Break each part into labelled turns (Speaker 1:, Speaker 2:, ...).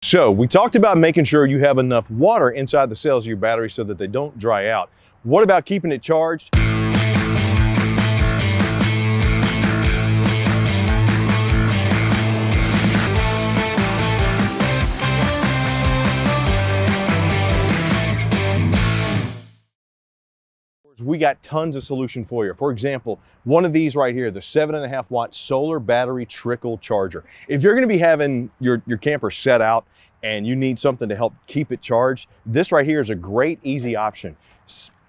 Speaker 1: So we talked about making sure you have enough water inside the cells of your battery so that they don't dry out. What about keeping it charged? We got tons of solution for you. For example, one of these right here, the 7.5 watt solar battery trickle charger. If you're going to be having your camper set out and you need something to help keep it charged, this right here is a great, easy option.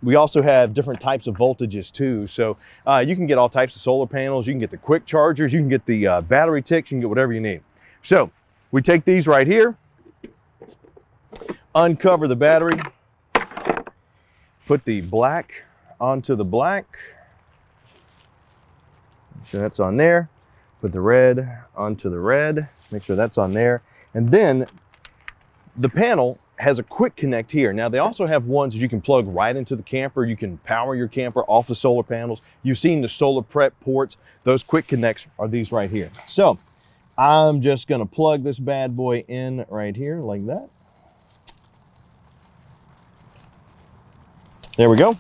Speaker 1: We also have different types of voltages too. So you can get all types of solar panels. You can get the quick chargers. You can get the battery ticks. You can get whatever you need. So we take these right here, uncover the battery, put the black onto the black. Make sure that's on there. Put the red onto the red. Make sure that's on there. And then the panel has a quick connect here. Now they also have ones that you can plug right into the camper. You can power your camper off the solar panels. You've seen the solar prep ports. Those quick connects are these right here. So I'm just gonna plug this bad boy in right here like that. There we go.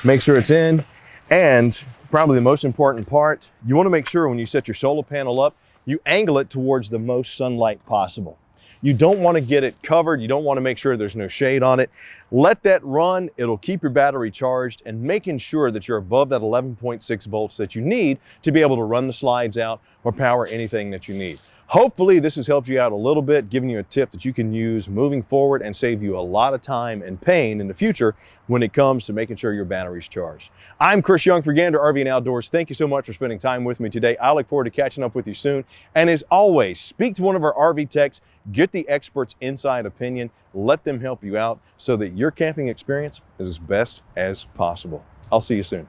Speaker 1: Make sure it's in. And probably the most important part, you want to make sure when you set your solar panel up, you angle it towards the most sunlight possible. You don't want to get it covered. You don't want to make sure there's no shade on it. Let that run. It'll keep your battery charged and making sure that you're above that 11.6 volts that you need to be able to run the slides out or power anything that you need. Hopefully this has helped you out a little bit, giving you a tip that you can use moving forward and save you a lot of time and pain in the future when it comes to making sure your battery's charged. I'm Chris Young for Gander RV Outdoors. Thank you so much for spending time with me today. I look forward to catching up with you soon. And as always, speak to one of our RV techs, get the experts' inside opinion, let them help you out so that your camping experience is as best as possible. I'll see you soon.